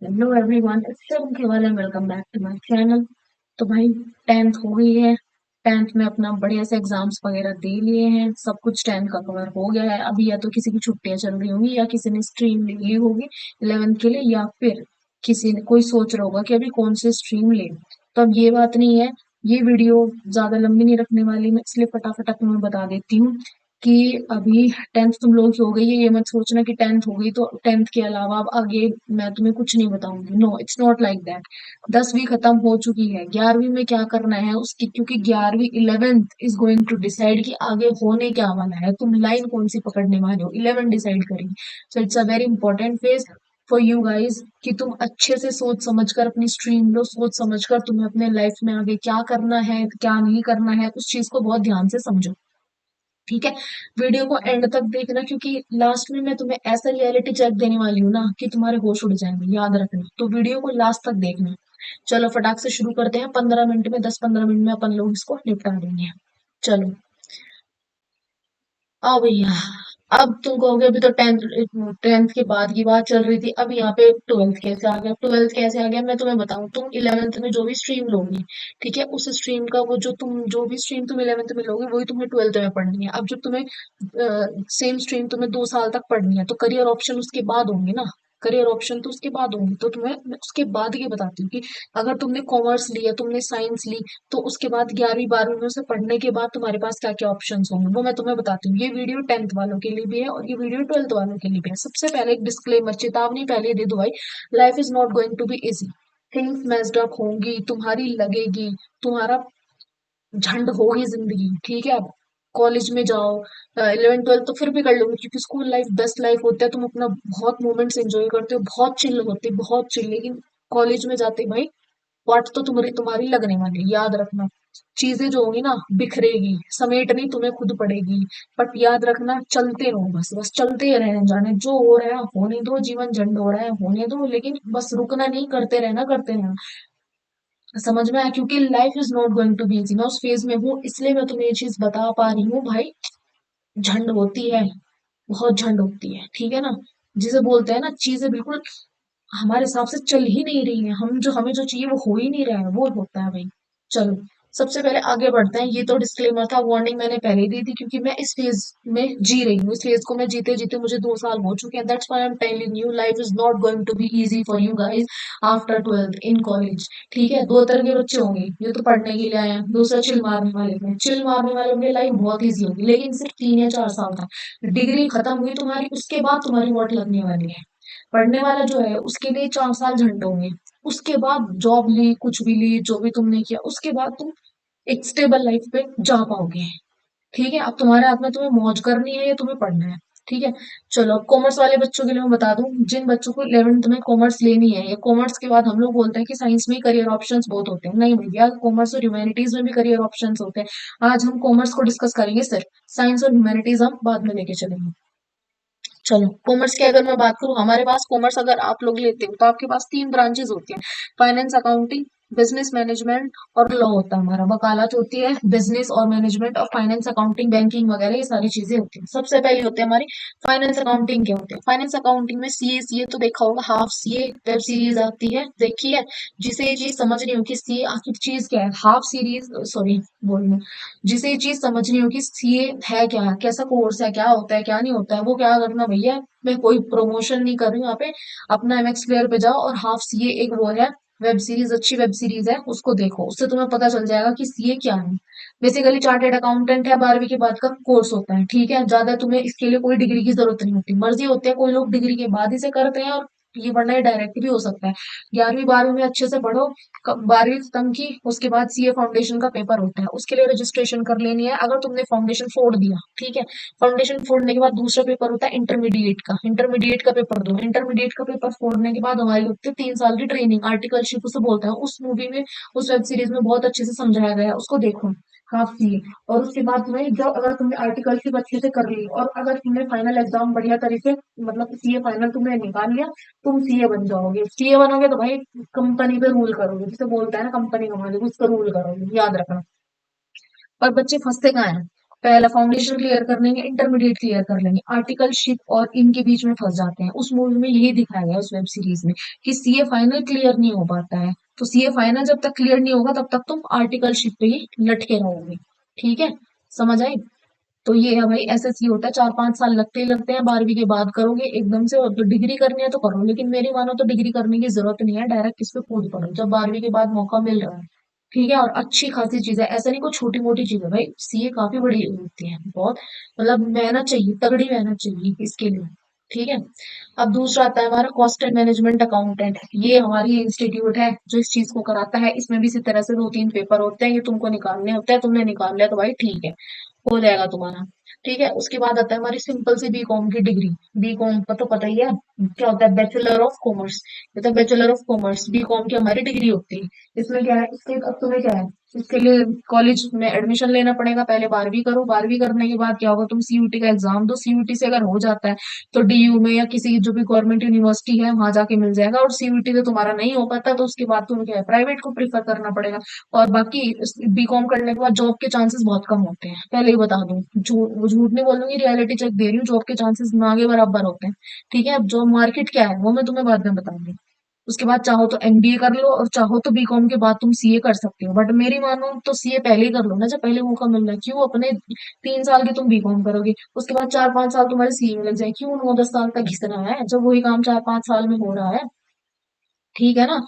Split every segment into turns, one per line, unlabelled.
Hello everyone, it's Keval and welcome back to my channel. तो भाई, tenth हो गई है। टेंथ में अपना बढ़िया से एग्जाम्स वगैरह दे लिए हैं, सब कुछ टेंथ का कवर हो गया है। अभी या तो किसी की छुट्टियां चल रही होंगी या किसी ने स्ट्रीम ले ली होगी 11th के लिए, या फिर किसी ने कोई सोच रहा होगा कि अभी कौन सी स्ट्रीम ले। तो अब ये बात नहीं है, ये वीडियो ज्यादा लंबी नहीं रखने वाली मैं, इसलिए फटाफट मैं बता देती हूँ कि अभी टेंथ तुम लोग की हो गई है। ये मत सोचना कि टेंथ हो गई तो टेंथ के अलावा अब आगे मैं तुम्हें कुछ नहीं बताऊंगी। No, it's not like that. 10वीं खत्म हो चुकी है, 11वीं में क्या करना है उसकी, क्योंकि 11वीं 11th is going to decide कि आगे होने क्या वाला है, तुम लाइन कौन सी पकड़ने वाले हो, 11 डिसाइड करेगी। So it's a very important phase for you guys कि तुम अच्छे से सोच समझ कर अपनी स्ट्रीम लो, सोच समझ कर तुम्हें अपने लाइफ में आगे क्या करना है क्या नहीं करना है, उस चीज को बहुत ध्यान से समझो। ठीक है, वीडियो को एंड तक देखना, क्योंकि लास्ट में मैं तुम्हें ऐसा रियलिटी चेक देने वाली हूँ ना कि तुम्हारे होश उड़ जाएंगे, याद रखना। तो वीडियो को लास्ट तक देखना। चलो फटाक से शुरू करते हैं। 15 मिनट में, 10-15 मिनट में अपन लोग इसको निपटा देंगे। चलो आओ भैया। अब तुम कहोगे अभी तो टेंथ टेंथ के बाद की बात चल रही थी, अब यहाँ पे ट्वेल्थ कैसे आ गया? ट्वेल्थ कैसे आ गया मैं तुम्हें बताऊं। तुम 11th में जो भी स्ट्रीम लोगी, ठीक है, उस स्ट्रीम का वो जो भी स्ट्रीम तुम 11th में लोगे वही तुम्हें 12th में पढ़नी है। अब जब तुम्हें सेम स्ट्रीम तुम्हें 2 साल तक पढ़नी है तो करियर ऑप्शन उसके बाद होंगे ना। करियर ऑप्शन तो उसके बाद होंगे, तो तुम्हें मैं उसके बाद ये बताती हूँ कि अगर तुमने कॉमर्स लिया, तुमने साइंस ली, तो उसके बाद 11वीं 12वीं में उसे पढ़ने के बाद तुम्हारे पास क्या क्या ऑप्शंस होंगे वो मैं तुम्हें बताती हूँ। ये वीडियो टेंथ वालों के लिए भी है और ये वीडियो ट्वेल्थ वालों के लिए भी है। सबसे पहले एक डिस्क्लेमर, चेतावनी पहले दे दो भाई। Life is not going to be easy. Things messed up होंगी, तुम्हारी लगेगी, तुम्हारा झंड होगी जिंदगी। ठीक है, कॉलेज में जाओ, 11th 12th तो फिर भी कर लोगे क्योंकि स्कूल लाइफ बेस्ट लाइफ होता है, तुम अपना बहुत मोमेंट्स एंजॉय करते हो, बहुत चिल होते हो, बहुत चिल। लेकिन कॉलेज में जाते भाई वाट तो तुम्हारी तुम्हारी लगने वाली है, याद रखना। चीजें जो होंगी ना बिखरेगी, समेटनी तुम्हें खुद पड़ेगी। बट याद रखना, चलते रहो, बस बस चलते रहने जाने, जो हो रहा है होने दो, जीवन झंड हो रहा है होने दो, लेकिन बस रुकना नहीं, करते रहना करते रहना। समझ में आया? क्योंकि life is not going to be easy. मैं उस फेज में हूँ, इसलिए मैं तुम्हें ये चीज बता पा रही हूँ भाई। झंड होती है, बहुत झंड होती है, ठीक है ना। जिसे बोलते हैं ना, चीजें बिल्कुल हमारे हिसाब से चल ही नहीं रही है, हम जो हमें जो चाहिए वो हो ही नहीं रहा है, वो होता है भाई। चलो, सबसे पहले आगे बढ़ते हैं। ये तो डिस्क्लेमर था, वार्निंग मैंने पहले ही दी थी, क्योंकि मैं इस फेज में जी रही हूँ। इस फेज को मैं जीते जीते मुझे 2 साल हो चुके हैं। That's why I am telling you life is not going to be easy for you guys after 12th in college. ठीक है, दो तरह के बच्चे होंगे, ये तो पढ़ने के लिए आए हैं, दूसरा चिल मारने वाले हैं। चिल मारने वालों की लाइफ बहुत ईजी होगी, लेकिन सिर्फ 3 या 4 साल तक। डिग्री खत्म हुई तुम्हारी, उसके बाद तुम्हारी वोट लगने वाली है। पढ़ने वाला जो है उसके लिए 4 साल झंड होंगे। उसके बाद जॉब ली, कुछ भी ली, जो भी तुमने किया, उसके बाद तुम एक स्टेबल लाइफ पे जा पाओगे। ठीक है, अब तुम्हारे हाथ में, तुम्हें मौज करनी है या तुम्हें पढ़ना है। ठीक है, चलो अब कॉमर्स वाले बच्चों के लिए मैं बता दूं, जिन बच्चों को 11th में कॉमर्स लेनी है, या कॉमर्स के बाद हम लोग बोलते हैं कि साइंस में करियर ऑप्शंस बहुत होते हैं, नहीं भैया, कॉमर्स और ह्यूमैनिटीज में भी करियर ऑप्शंस होते हैं। आज हम कॉमर्स को डिस्कस करेंगे सर, साइंस और ह्यूमैनिटीज हम बाद में लेके चलेंगे। चलो, कॉमर्स की अगर मैं बात करूं, हमारे पास कॉमर्स अगर आप लोग लेते हो तो आपके पास 3 ब्रांचेस होती हैं। फाइनेंस, अकाउंटिंग, बिजनेस मैनेजमेंट और लॉ होता है। हमारा वकालत होती है, बिजनेस और मैनेजमेंट और फाइनेंस अकाउंटिंग बैंकिंग वगैरह ये सारी चीजें होती हैं। सबसे पहले होते हैं हमारी फाइनेंस अकाउंटिंग। क्या होते हैं फाइनेंस अकाउंटिंग में? सीए तो देखा होगा, हाफ सीए वेब सीरीज आती है, देखी है। जिसे ये चीज समझनी हो कि सीए आखिर चीज क्या है, हाफ सीरीज, सॉरी बोल, जिसे ये चीज समझनी हो कि सीए है क्या, कैसा कोर्स है, क्या होता है क्या नहीं होता है, वो क्या करना भैया। मैं कोई प्रमोशन नहीं कर रही हूँ यहाँ पे। अपना एमएक्स प्लेयर पे जाओ और हाफ सीए एक वो है, वेब सीरीज, अच्छी वेब सीरीज है, उसको देखो, उससे तुम्हें पता चल जाएगा कि सीए क्या है। बेसिकली चार्टेड अकाउंटेंट है, 12वीं के बाद का कोर्स होता है। ठीक है, ज्यादा तुम्हें इसके लिए कोई डिग्री की जरूरत नहीं होती, मर्जी होती है, कोई लोग डिग्री के बाद इसे करते हैं और ये वरना ये डायरेक्ट भी हो सकता है। 11वीं 12वीं में अच्छे से पढ़ो, 12वीं खत्म की, उसके बाद सीए फाउंडेशन का पेपर होता है, उसके लिए रजिस्ट्रेशन कर लेनी है अगर तुमने फाउंडेशन फोड़ दिया। ठीक है, फाउंडेशन फोड़ने के बाद दूसरा पेपर होता है इंटरमीडिएट का। इंटरमीडिएट का पेपर दो, इंटरमीडिएट का पेपर फोड़ने के बाद हमारी होती है 3 साल की ट्रेनिंग, आर्टिकलशिप उसे बोलते हैं। उस मूवी में, उस वेब सीरीज में बहुत अच्छे से समझाया गया है, उसको देखो। काफी। और उसके बाद तुम्हें, जो अगर तुमने आर्टिकलशिप अच्छे से कर ली और अगर तुमने फाइनल एग्जाम बढ़िया तरीके, मतलब सीए फाइनल तुमने निकाल लिया, तुम सीए बन जाओगे। सीए बनोगे तो भाई कंपनी पे रूल करोगे, जिसे बोलता है ना कंपनी का मालिक, उस पर रूल करोगे, याद रखना। और बच्चे फंसते कहाँ हैं? पहला फाउंडेशन क्लियर कर लेंगे, इंटरमीडिएट क्लियर कर लेंगे, आर्टिकलशिप और इनके बीच में फंस जाते हैं। उस मूवी में यही दिखाया गया, उस वेब सीरीज में, कि सीए फाइनल क्लियर नहीं हो पाता है। तो सीए फाइनल जब तक क्लियर नहीं होगा तब तक तुम आर्टिकलशिप पे ही लटके रहोगे। ठीक है, समझ आई? तो ये है भाई, एसएससी होता है, 4-5 साल लगते ही लगते हैं। 12वीं के बाद करोगे एकदम से, और तो डिग्री करनी है तो करो, लेकिन मेरी मानो तो डिग्री करने की जरूरत नहीं है, डायरेक्ट इस पे कूद पड़ो जब 12वीं के बाद मौका मिल रहा है। ठीक है, और अच्छी खासी चीज है, ऐसा नहीं कोई छोटी मोटी चीज है भाई, सीए काफी बड़ी होती है बहुत, मतलब मेहनत चाहिए, तगड़ी मेहनत चाहिए इसके लिए। ठीक है। अब दूसरा आता है हमारा कॉस्ट एंड मैनेजमेंट अकाउंटेंट। ये हमारी इंस्टीट्यूट है जो इस चीज को कराता है। इसमें भी इसी तरह से 2-3 पेपर होते हैं, ये तुमको निकालने होते हैं, तुमने निकाल लिया तो भाई ठीक है, हो जाएगा तुम्हारा। ठीक है, उसके बाद आता है हमारी सिंपल सी बीकॉम की डिग्री। बीकॉम का तो पता ही है क्या होता है, बैचलर ऑफ कॉमर्स। ये तो बैचलर ऑफ कॉमर्स बीकॉम की हमारी डिग्री होती है। इसमें क्या है, इसके अब तुम्हें क्या है, इसके लिए कॉलेज में एडमिशन लेना पड़ेगा। पहले 12वीं करो, 12वीं करने के बाद क्या होगा, तुम सीयूटी का एग्जाम दो, सीयूटी से अगर हो जाता है तो डीयू में या किसी जो भी गवर्नमेंट यूनिवर्सिटी है वहां जाके मिल जाएगा। और सीयूटी से तुम्हारा नहीं हो पाता तो उसके बाद तुम्हें क्या है, प्राइवेट को प्रीफर करना पड़ेगा। और बाकी बीकॉम करने के बाद जॉब के चांसेस बहुत कम होते हैं, पहले ही बता दूं, झूठ नहीं बोलूंगी, रियलिटी चेक दे रही हूँ, जॉब के चांसेस ना के बराबर होते हैं। ठीक है, अब जॉब मार्केट क्या है वो मैं तुम्हें बाद में बताऊंगी। उसके बाद चाहो तो एमबीए कर लो, और चाहो तो बीकॉम के बाद तुम सीए कर सकते हो, बट मेरी मानो तो सीए पहले ही कर लो ना, जब पहले मौका मिल रहा है। क्यों अपने 3 साल की तुम बीकॉम करोगे, उसके बाद 4-5 साल तुम्हारे सीए में लग जाए, क्यों 9-10 साल तक घिसना है जब वही काम 4-5 साल में हो रहा है। ठीक है ना?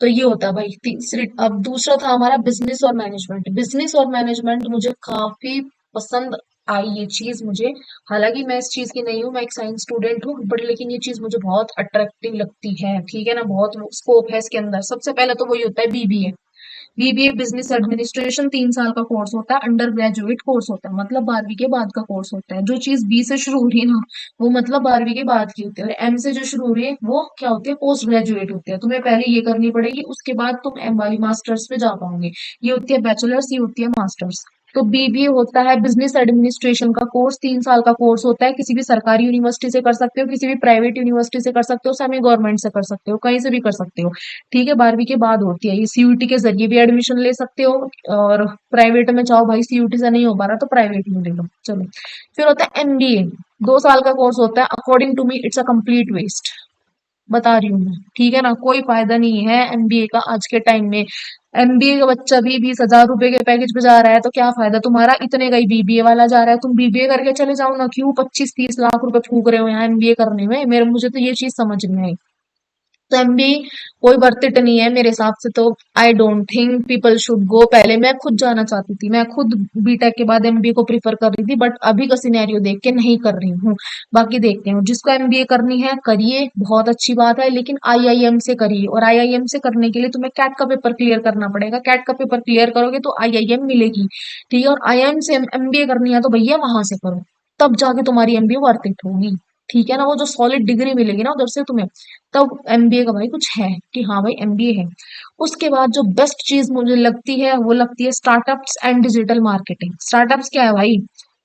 तो ये होता है भाई तीसरी। अब दूसरा था हमारा बिजनेस और मैनेजमेंट। बिजनेस और मैनेजमेंट मुझे काफी पसंद आई ये चीज मुझे। हालांकि मैं इस चीज की नहीं हूँ, मैं एक साइंस स्टूडेंट हूँ, बट लेकिन ये चीज मुझे बहुत अट्रैक्टिव लगती है। ठीक है ना, बहुत स्कोप है इसके अंदर। सबसे पहले तो वही होता है बीबीए। बीबीए बिजनेस एडमिनिस्ट्रेशन 3 साल का कोर्स होता है, अंडर ग्रेजुएट कोर्स होता है, मतलब 12वीं के बाद का कोर्स होता है। जो चीज बी से शुरू हो रही है ना, वो मतलब 12वीं के बाद की होती है। और एम से जो शुरू हो रही है वो क्या होती है, पोस्ट ग्रेजुएट होती है। तुम्हें पहले ये करनी पड़ेगी, उसके बाद तुम एम वाली मास्टर्स पे जा पाओगे। ये होती है बैचलर्स, ये होती है मास्टर्स। तो बीबीए होता है बिजनेस एडमिनिस्ट्रेशन का कोर्स, 3 साल का कोर्स होता है। किसी भी सरकारी यूनिवर्सिटी से कर सकते हो, किसी भी प्राइवेट यूनिवर्सिटी से कर सकते हो, सेमी गवर्नमेंट से कर सकते हो, कहीं से भी कर सकते हो। ठीक है, 12वीं के बाद होती है ये। सीयूटी के जरिए भी एडमिशन ले सकते हो, और प्राइवेट में चाहो भाई, सीयूटी से नहीं हो पा रहा तो प्राइवेट में ले लो, चलो। फिर होता है एमबीए। 2 साल का कोर्स होता है, according to me it's a complete waste, बता रही हूँ मैं। ठीक है ना, कोई फायदा नहीं है एमबीए का आज के टाइम में। एमबीए का बच्चा भी 20,000 रुपए के पैकेज पे जा रहा है तो क्या फायदा तुम्हारा, इतने का ही बीबीए वाला जा रहा है। तुम बीबीए करके चले जाओ ना, क्यों 25-30 लाख रुपए फूक रहे हो यहाँ एमबीए करने में, मेरे मुझे तो ये चीज समझ नहीं आई। तो एमबीए कोई वर्थ इट नहीं है मेरे हिसाब से तो। I don't think people should go. पहले मैं खुद जाना चाहती थी, मैं खुद बीटेक के बाद एमबीए को प्रीफर कर रही थी, बट अभी का सिनेरियो देख के नहीं कर रही हूँ। बाकी देखते हैं, जिसको एमबीए करनी है करिए, बहुत अच्छी बात है, लेकिन आईआईएम से करिए। और आईआईएम से करने के लिए तुम्हें कैट का पेपर क्लियर करना पड़ेगा। कैट का पेपर क्लियर करोगे तो आईआईएम मिलेगी। ठीक है, और आईआईएम से एमबीए करनी है तो भैया वहां से करो, तब जाके तुम्हारी एमबीए वर्थ इट होगी। ठीक है ना, वो जो सॉलिड डिग्री मिलेगी ना उधर से तुम्हें, तब एमबीए का भाई कुछ है, कि हाँ भाई एमबीए है। उसके बाद जो बेस्ट चीज मुझे लगती है वो लगती है startups and digital marketing. Startups क्या है भाई,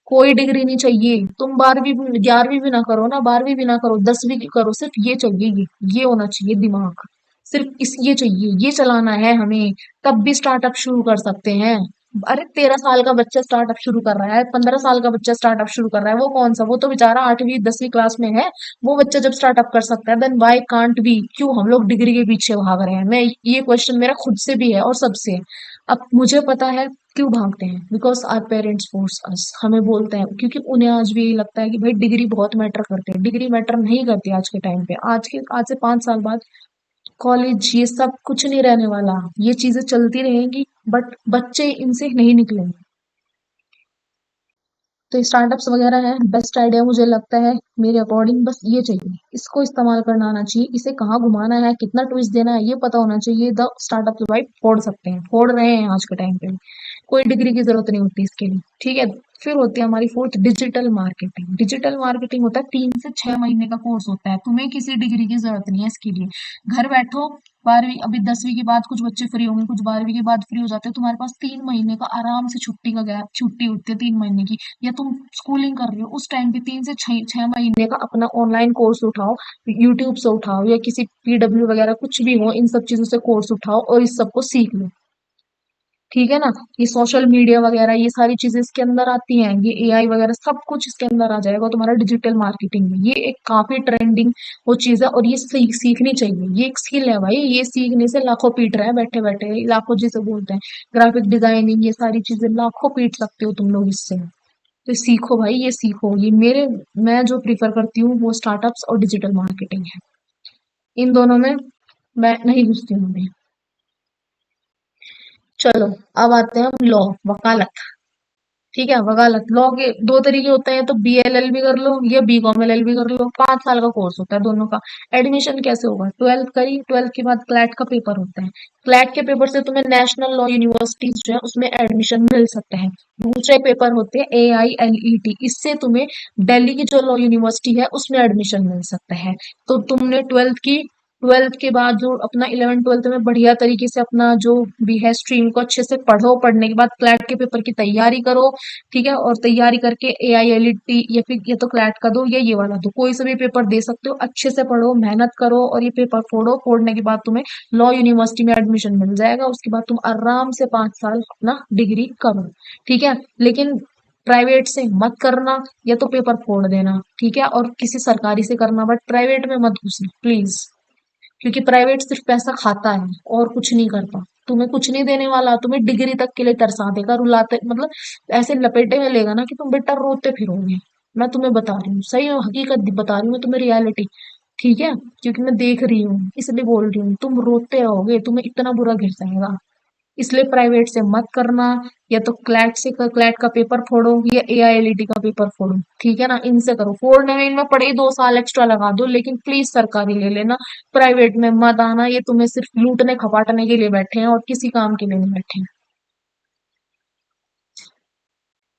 कोई डिग्री नहीं चाहिए, तुम 11वीं भी ना करो ना, 12वीं भी ना करो, 10वीं की करो, सिर्फ ये चाहिए, ये होना चाहिए दिमाग, सिर्फ इस ये चाहिए, ये चलाना है हमें, तब भी स्टार्टअप शुरू कर सकते हैं। अरे 13 साल का बच्चा स्टार्टअप शुरू कर रहा है, 15 साल का बच्चा स्टार्टअप शुरू कर रहा है, वो कौन सा, वो तो बेचारा 8वीं 10वीं क्लास में है। वो बच्चा जब स्टार्टअप कर सकता है, देन वाई कांट वी, क्यों हम लोग डिग्री के पीछे भाग रहे हैं। मैं ये क्वेश्चन मेरा खुद से भी है और सबसे है। अब मुझे पता है क्यों भागते हैं, बिकॉज आर पेरेंट्स फोर्स अस, हमें बोलते हैं, क्योंकि उन्हें आज भी यही लगता है कि भाई डिग्री बहुत मैटर करती है। डिग्री मैटर नहीं करती आज के टाइम पे, आज से 5 साल बाद कॉलेज ये सब कुछ नहीं रहने वाला। ये चीजें चलती रहेंगी, बट बच्चे इनसे नहीं निकलेंगे। तो स्टार्टअप्स वगैरह है बेस्ट आइडिया मुझे लगता है मेरे अकॉर्डिंग। बस ये चाहिए, इसको इस्तेमाल करना आना चाहिए, इसे कहाँ घुमाना है, कितना ट्विस्ट देना है, ये पता होना चाहिए। द स्टार्टअप तो भाई फोड़ सकते हैं, फोड़ रहे हैं आज के टाइम पे। कोई डिग्री की जरूरत नहीं होती इसके लिए। ठीक है। फिर होती है हमारी fourth, digital marketing. Digital marketing होता है 3 से 6 महीने का कोर्स होता है, तुम्हें किसी डिग्री की जरूरत नहीं है इसके लिए। घर बैठो, 12वीं अभी 10वीं के बाद कुछ बच्चे फ्री होंगे, कुछ 12वीं के बाद फ्री हो जाते हैं, तुम्हारे पास 3 महीने का आराम से छुट्टी का गैप, छुट्टी होती है 3 महीने की। या तुम स्कूलिंग कर रहे हो उस टाइम पे 3 से 6 महीने का अपना ऑनलाइन कोर्स उठाओ, यूट्यूब से उठाओ या किसी पीडब्ल्यू वगैरह कुछ भी हो, इन सब चीजों से कोर्स उठाओ और इस सबको सीख लो। ठीक है ना। ये सोशल मीडिया वगैरह ये सारी चीजें इसके अंदर आती हैं, ये एआई वगैरह सब कुछ इसके अंदर आ जाएगा तुम्हारा डिजिटल मार्केटिंग में। ये एक काफी ट्रेंडिंग वो चीज है, और ये सीखनी चाहिए। ये एक स्किल है भाई, ये सीखने से लाखों पीट रहे हैं बैठे बैठे, लाखों जिसे बोलते हैं ग्राफिक डिजाइनिंग, ये सारी चीजें लाखों पीट सकते हो तुम लोग इससे। तो सीखो भाई, ये सीखो। ये मेरे मैं जो प्रिफर करती हूँ वो स्टार्टअप्स और डिजिटल मार्केटिंग है। इन दोनों में मैं नहीं घुसती हूँ अभी। चलो, अब आते हैं हम लॉ, वकालत। ठीक है, वकालत लॉ के दो तरीके होते हैं, तो BLLB कर लो या BCom LLB कर लो। 5 साल का कोर्स होता है दोनों का। एडमिशन कैसे होगा? 12th करी, 12th के बाद क्लैट का पेपर होता है। क्लैट के पेपर से तुम्हें नेशनल लॉ यूनिवर्सिटीज जो है उसमें एडमिशन मिल सकते हैं। दूसरे पेपर होते हैं AILET, इससे तुम्हें दिल्ली की जो लॉ यूनिवर्सिटी है उसमें एडमिशन मिल सकता है। तो तुमने ट्वेल्थ के बाद जो अपना 11th 12th में बढ़िया तरीके से अपना जो भी है स्ट्रीम को अच्छे से पढ़ो, पढ़ने के बाद क्लैट के पेपर की तैयारी करो। ठीक है, और तैयारी करके AILET या फिर या तो क्लैट का दो या ये वाला दो, कोई सा भी पेपर दे सकते हो। अच्छे से पढ़ो, मेहनत करो, और ये पेपर फोड़ो। फोड़ने के बाद तुम्हें लॉ यूनिवर्सिटी में एडमिशन मिल जाएगा। उसके बाद तुम आराम से 5 साल अपना डिग्री करो। ठीक है, लेकिन प्राइवेट से मत करना, या तो पेपर फोड़ देना। ठीक है, और किसी सरकारी से करना, बट प्राइवेट में मत घुसना प्लीज। क्योंकि प्राइवेट सिर्फ पैसा खाता है और कुछ नहीं करता। तुम्हें कुछ नहीं देने वाला, तुम्हें डिग्री तक के लिए तरसा देगा, रुलाते मतलब ऐसे लपेटे में लेगा ना कि तुम बेटा रोते फिरोगे। मैं तुम्हें बता रही हूँ, सही में हकीकत बता रही हूँ मैं तुम्हें, रियलिटी। ठीक है, क्योंकि मैं देख रही हूँ इसलिए बोल रही हूँ, तुम रोते रहोगे, तुम्हें इतना बुरा घिर जाएगा। इसलिए प्राइवेट से मत करना। या तो क्लैट का पेपर फोड़ो या AILET का पेपर फोड़ो। ठीक है ना, इनसे करो। फोड़ने में इनमें पड़े 2 साल एक्स्ट्रा लगा दो, लेकिन प्लीज सरकारी ले लेना। प्राइवेट में मत आना, ये तुम्हें सिर्फ लूटने खपाटने के लिए बैठे हैं और किसी काम के लिए नहीं बैठे हैं।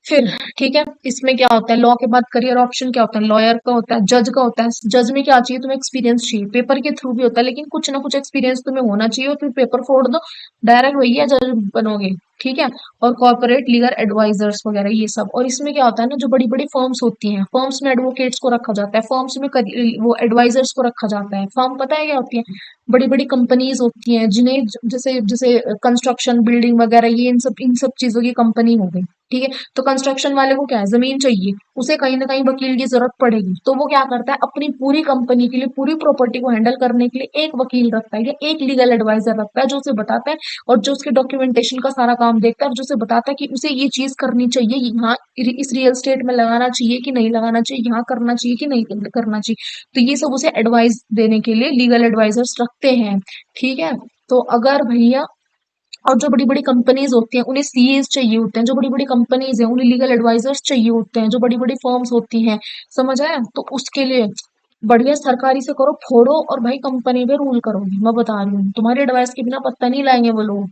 फिर ठीक है, इसमें क्या होता है, लॉ के बाद करियर ऑप्शन क्या होता है? लॉयर का होता है, जज का होता है। जज में क्या चाहिए तुम्हें? एक्सपीरियंस चाहिए। पेपर के थ्रू भी होता है, लेकिन कुछ ना कुछ एक्सपीरियंस तुम्हें होना चाहिए, और फिर पेपर फोड़ दो, डायरेक्ट भैया जज बनोगे। ठीक है, और कॉर्पोरेट लीगल एडवाइजर्स वगैरह ये सब। और इसमें क्या होता है ना, जो बड़ी बड़ी फर्म्स होती हैं, फर्म्स में एडवोकेट्स को रखा जाता है, फर्म्स में वो एडवाइजर्स को रखा जाता है। फर्म पता है क्या होती है? बड़ी बड़ी कंपनीज होती हैं जिन्हें जैसे जैसे कंस्ट्रक्शन बिल्डिंग वगैरह, ये इन सब चीजों की कंपनी हो गई। ठीक है, तो कंस्ट्रक्शन वाले को क्या है, जमीन चाहिए, उसे कहीं ना कहीं वकील की जरूरत पड़ेगी, तो वो क्या करता है, अपनी पूरी कंपनी के लिए, पूरी प्रॉपर्टी को हैंडल करने के लिए एक वकील रखता है या एक लीगल एडवाइजर रखता है, जो उसे बताता है और जो उसके डॉक्यूमेंटेशन का सारा काम देखता है, और जो उसे बताता है कि उसे ये चीज करनी चाहिए, यहाँ इस रियल स्टेट में लगाना चाहिए कि नहीं लगाना चाहिए, यहाँ करना चाहिए कि नहीं करना चाहिए। तो ये सब उसे एडवाइस देने के लिए लीगल एडवाइजर्स रखते हैं। ठीक है, तो अगर भैया, और जो बड़ी-बड़ी कंपनीज होती हैं उन्हें सीएस चाहिए होते हैं, जो बड़ी-बड़ी कंपनीज हैं उन्हें लीगल एडवाइजर्स चाहिए होते हैं, जो बड़ी-बड़ी फर्म्स होती हैं, समझ आया? तो उसके लिए बढ़िया सरकारी से करो, फोड़ो, और भाई कंपनी पे रूल करो। मैं बता रही हूँ, तुम्हारी एडवाइस के बिना पत्ता नहीं लाएंगे वो लोग।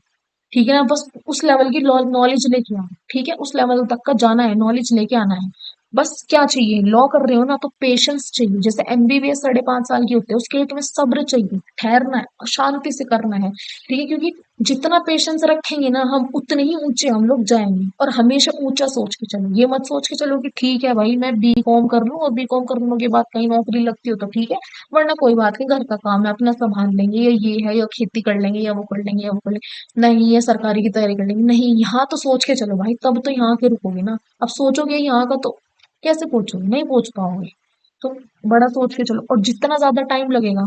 ठीक है ना, बस उस लेवल की नॉलेज लेके आओ। ठीक है, उस लेवल तक का जाना है, नॉलेज लेके आना है। बस क्या चाहिए, लॉ कर रहे हो ना, तो पेशेंस चाहिए। जैसे MBBS 5.5 साल की होती है, उसके लिए तुम्हें सब्र चाहिए, ठहरना है और शांति से करना है। ठीक है, क्योंकि जितना पेशेंस रखेंगे ना हम, उतने ही ऊंचे हम लोग जाएंगे। और हमेशा ऊंचा सोच के चलो, ये मत सोच के चलो कि ठीक है भाई मैं BCom कर लूं और BCom करने के बाद कहीं नौकरी लगती हो तो ठीक है, वरना कोई बात नहीं, घर का काम है अपना संभाल लेंगे, या ये है, या खेती कर लेंगे, या वो कर लेंगे, या वो कर लेंगे। नहीं, ये सरकारी की तैयारी कर लेंगे, नहीं, यहाँ तो सोच के चलो भाई, तब तो यहाँ के रुकोगे ना। अब सोचोगे यहाँ का, तो कैसे पहुंचोगे? नहीं पहुंच पाओगे। तो बड़ा सोच के चलो, और जितना ज्यादा टाइम लगेगा,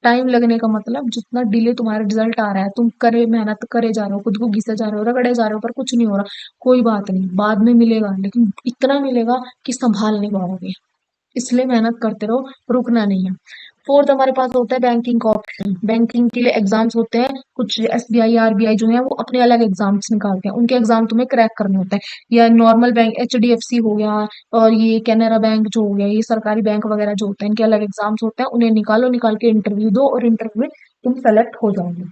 टाइम लगने का मतलब जितना डिले तुम्हारा रिजल्ट आ रहा है, तुम करे मेहनत करे जा रहे हो, खुद को घिसे जा रहे हो, रगड़े जा रहे हो, पर कुछ नहीं हो रहा, कोई बात नहीं, बाद में मिलेगा, लेकिन इतना मिलेगा कि संभाल नहीं पाओगे। इसलिए मेहनत करते रहो, रुकना नहीं है। फोर्थ हमारे पास होता है बैंकिंग का ऑप्शन। बैंकिंग के लिए एग्जाम्स होते हैं कुछ, SBI RBI जो है वो अपने अलग एग्जाम्स निकालते हैं, उनके एग्जाम तुम्हें क्रैक करने होते हैं। या नॉर्मल बैंक HDFC हो गया, और ये कैनरा बैंक जो हो गया, ये सरकारी बैंक वगैरह जो होते हैं, इनके अलग एग्जाम्स होते हैं, उन्हें निकालो, निकाल के इंटरव्यू दो, और इंटरव्यू में तुम सेलेक्ट हो जाओगे।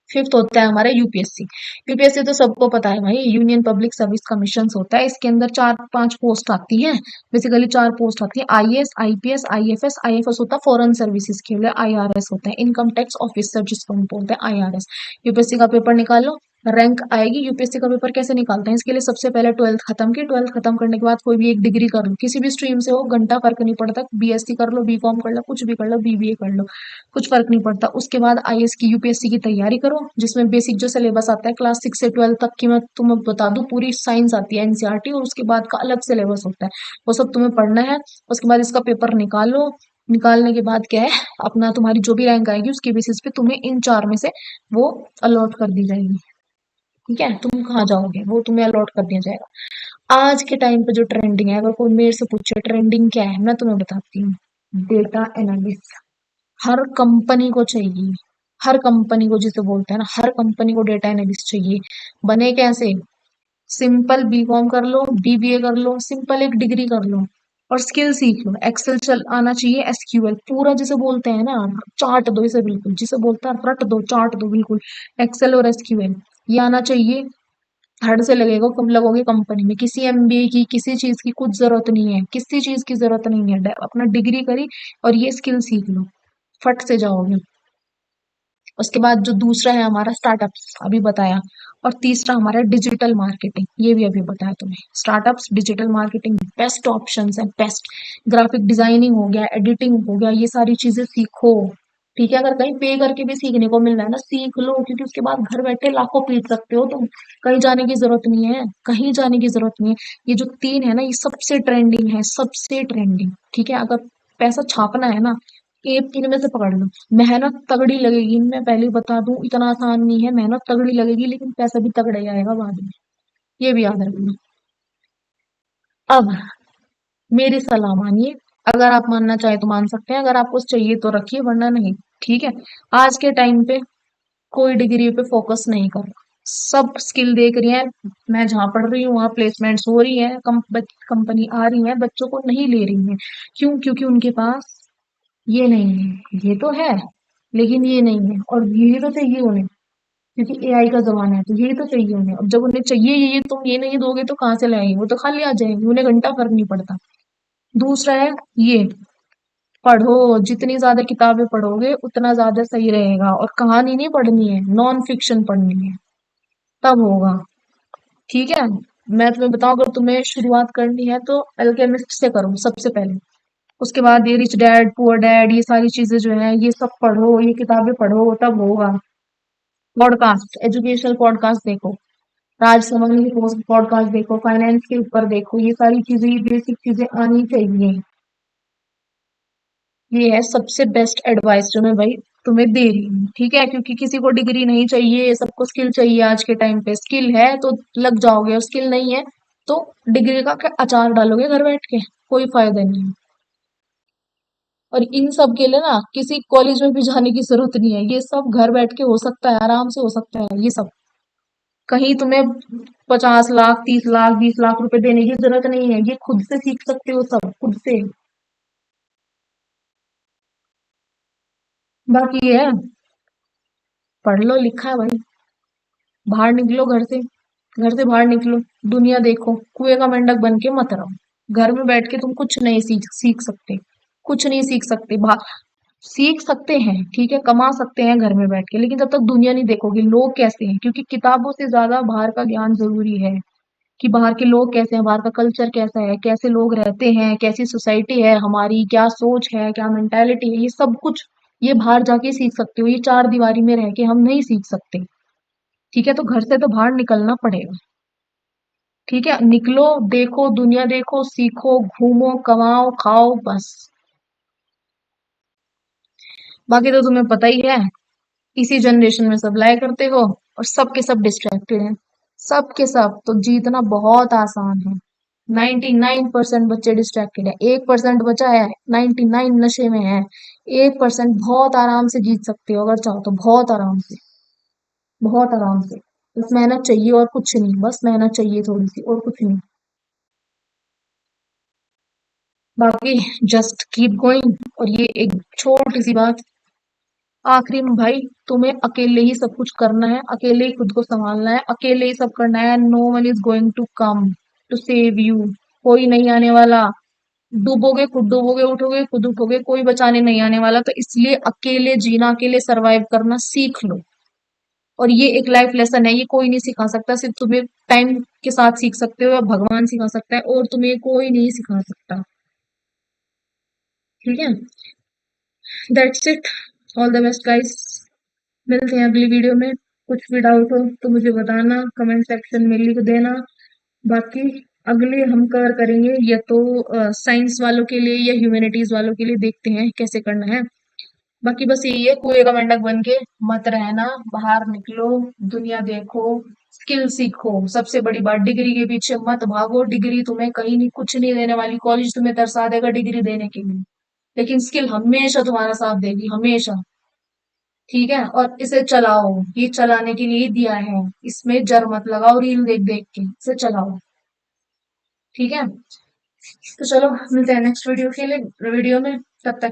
फिफ्थ होता है हमारा UPSC। UPSC तो सबको पता है भाई, यूनियन पब्लिक सर्विस कमीशन होता है। इसके अंदर 4-5 पोस्ट आती हैं, बेसिकली 4 पोस्ट आती है, IAS IPS IFS। IFS होता है फॉरेन सर्विसेज के लिए, IRS होता है इनकम टैक्स ऑफिसर, जिसको हम बोलते हैं IRS। UPSC का पेपर निकालो, रैंक आएगी। यूपीएससी का पेपर कैसे निकालते हैं, इसके लिए सबसे पहले ट्वेल्थ खत्म की, ट्वेल्थ खत्म करने के बाद कोई भी एक डिग्री कर लो, किसी भी स्ट्रीम से हो, घंटा फर्क नहीं पड़ता, बीएससी कर लो, बीकॉम कर लो, कुछ भी कर लो, बीबीए कर लो, कुछ फर्क नहीं पड़ता। उसके बाद आईएएस की यूपीएससी की तैयारी करो, जिसमें बेसिक जो सिलेबस आता है क्लास 6 से 12 तक की, मैं तुम्हें बता दूं, पूरी साइंस आती है एनसीईआरटी, और उसके बाद का अलग सिलेबस होता है, वो सब तुम्हें पढ़ना है। उसके बाद इसका पेपर निकालो, निकालने के बाद क्या है, अपना तुम्हारी जो भी रैंक आएगी उसके बेसिस पे तुम्हें इन चार में से वो अलॉट कर दी जाएगी। ठीक है, तुम कहाँ जाओगे वो तुम्हें अलॉट कर दिया जाएगा। आज के टाइम पे जो ट्रेंडिंग है, अगर कोई मेरे से पूछे ट्रेंडिंग क्या है, मैं तुम्हें बताती हूँ। डेटा एनालिस्ट हर कंपनी को चाहिए, हर कंपनी को, जिसे बोलते हैं ना, हर कंपनी को डेटा एनालिस्ट चाहिए। बने कैसे? सिंपल बीकॉम कर लो, बीबीए कर लो, सिंपल एक डिग्री कर लो, और स्किल सीख लो। एक्सेल चल आना चाहिए, एसक्यूएल पूरा, जिसे बोलते हैं ना, चाट दो इसे, बिल्कुल जिसे बोलता है रट दो, चाट दो बिल्कुल। एक्सेल और एसक्यूएल ये आना चाहिए। धड़ से लगेगा, कब लगोगे कंपनी में। किसी एमबीए की, किसी चीज की कुछ जरूरत नहीं है, किसी चीज की जरूरत नहीं है, अपना डिग्री करी और ये स्किल सीख लो, फट से जाओगे। उसके बाद जो दूसरा है हमारा स्टार्टअप्स, अभी बताया। और तीसरा हमारा डिजिटल मार्केटिंग, ये भी अभी बताया तुम्हें। Startups, digital marketing best options है, बेस्ट। ग्राफिक डिजाइनिंग हो गया, एडिटिंग हो गया, ये सारी चीजें सीखो। ठीक है, अगर कहीं पे करके भी सीखने को मिल रहा है ना, सीख लो, क्योंकि उसके बाद घर बैठे लाखों पीट सकते हो तुम। कहीं जाने की जरूरत नहीं है, कहीं जाने की जरूरत नहीं है। ये जो तीन है ना, ये सबसे ट्रेंडिंग है, सबसे ट्रेंडिंग। ठीक है, अगर पैसा छापना है ना, ये तीन में से पकड़ लो। मेहनत तगड़ी लगेगी, मैं पहले ही बता दूं, इतना आसान नहीं है, मेहनत तगड़ी लगेगी, लेकिन पैसा भी तगड़ा ही आएगा बाद में, ये भी याद रखना। अब मेरी सलाह मानिए, अगर आप मानना चाहे तो मान सकते हैं, अगर आपको चाहिए तो रखिए, वरना नहीं। ठीक है, आज के टाइम पे कोई डिग्री पे फोकस नहीं कर रहा, सब स्किल देख रही है। मैं जहाँ पढ़ रही हूँ वहां प्लेसमेंट्स हो रही है, कंपनी आ रही है, बच्चों को नहीं ले रही है। क्यों? क्योंकि उनके पास ये नहीं है, ये तो है लेकिन ये नहीं है, और यही तो चाहिए उन्हें, क्योंकि एआई का जमाना है, तो यही तो चाहिए उन्हें। अब जब उन्हें चाहिए ये, तुम ये नहीं दोगे तो कहाँ से लाएंगे? वो तो खाली आ जाएंगे, उन्हें घंटा फर्क नहीं पड़ता। दूसरा है ये, पढ़ो, जितनी ज्यादा किताबें पढ़ोगे उतना ज्यादा सही रहेगा, और कहानी नहीं पढ़नी है, नॉन फिक्शन पढ़नी है, तब होगा। ठीक है, मैं तुम्हें बताऊं, अगर तुम्हें शुरुआत करनी है तो अल्केमिस्ट से करो सबसे पहले। उसके बाद ये रिच डैड पुअर डैड, ये सारी चीजें जो है ये सब पढ़ो, ये किताबें पढ़ो, तब होगा। पॉडकास्ट, एजुकेशनल पॉडकास्ट देखो, राज समग्र के पॉडकास्ट देखो, फाइनेंस के ऊपर देखो, ये सारी चीजें, ये बेसिक चीजें आनी चाहिए। ये है सबसे बेस्ट एडवाइस जो मैं भाई तुम्हें दे रही हूँ। ठीक है, क्योंकि किसी को डिग्री नहीं चाहिए, सबको स्किल चाहिए। आज के टाइम पे स्किल है तो लग जाओगे, और स्किल नहीं है तो डिग्री का क्या अचार डालोगे घर बैठ के, कोई फायदा नहीं है। और इन सब के लिए ना किसी कॉलेज में भी जाने की जरूरत नहीं है, ये सब घर बैठ के हो सकता है, आराम से हो सकता है ये सब। कहीं तुम्हें 50 लाख, 30 लाख, 20 लाख रुपए देने की जरूरत नहीं है, ये खुद से सीख सकते हो सब, खुद से। बाकी ये है, पढ़ लो, लिखा है भाई, बाहर निकलो घर से, घर से बाहर निकलो, दुनिया देखो, कुएं का मेंढक बन के मत रहो। घर में बैठ के तुम कुछ नहीं सीख सकते, कुछ नहीं सीख सकते। सीख सकते हैं, ठीक है, कमा सकते हैं घर में बैठ के, लेकिन जब तक दुनिया नहीं देखोगे लोग कैसे हैं, क्योंकि किताबों से ज्यादा बाहर का ज्ञान जरूरी है, कि बाहर के लोग कैसे हैं, बाहर का कल्चर कैसा है, कैसे लोग रहते हैं, कैसी सोसाइटी है हमारी, क्या सोच है, क्या मेंटालिटी है, ये सब कुछ ये बाहर जाके सीख सकते हो, ये चार दीवारी में रह के हम नहीं सीख सकते। ठीक है, तो घर से तो बाहर निकलना पड़ेगा। ठीक है, निकलो, देखो, दुनिया देखो, सीखो, घूमो, कमाओ, खाओ, बस। बाकी तो तुम्हें पता ही है, इसी जनरेशन में सब लाया करते हो, और सबके सब डिस्ट्रैक्टेड हैं, सबके सब। तो जीतना बहुत आसान है। 99% बच्चे डिस्ट्रैक्टेड है, 1% बचा है, 99 नशे में है। 1% बहुत आराम से जीत सकते हो, अगर चाहो तो, बहुत आराम से, बहुत आराम से। बस मेहनत चाहिए और कुछ नहीं, बस मेहनत चाहिए थोड़ी सी, और कुछ नहीं। बाकी जस्ट कीप गोइंग। और ये एक छोटी सी बात आखिरी में भाई, तुम्हें अकेले ही सब कुछ करना है, अकेले ही खुद को संभालना है, अकेले ही सब करना है। No one is going to come to save you, कोई नहीं आने वाला। डूबोगे, उठोगे खुद उठोगे, कोई बचाने नहीं आने वाला। तो इसलिए अकेले जीना, अकेले सरवाइव करना सीख लो। और ये एक लाइफ लेसन है, ये कोई नहीं सिखा सकता, सिर्फ तुम्हें टाइम के साथ सीख सकते हो, या भगवान सिखा सकता है, और तुम्हें कोई नहीं सिखा सकता। ठीक है, that's it. All the best guys, मिलते हैं अगली वीडियो में। कुछ भी डाउट हो तो मुझे बताना, कमेंट सेक्शन में लिख देना। बाकी अगले हम कवर करेंगे या तो साइंस वालों के लिए या ह्यूमैनिटीज वालों के लिए, देखते हैं कैसे करना है। बाकी बस यही है, कुएं का मेंढक बन के मत रहना, बाहर निकलो, दुनिया देखो, स्किल सीखो। सबसे बड़ी बात, डिग्री के पीछे मत भागो, डिग्री तुम्हें कहीं नहीं, कुछ नहीं देने वाली, कॉलेज तुम्हें तरसा देगा डिग्री देने के लिए, लेकिन स्किल हमेशा तुम्हारा साथ देगी, हमेशा। ठीक है, और इसे चलाओ, ये चलाने के लिए ही दिया है, इसमें जर मत लगाओ रील देख देख के, इसे चलाओ। ठीक है, तो चलो मिलते हैं नेक्स्ट वीडियो में, तब तक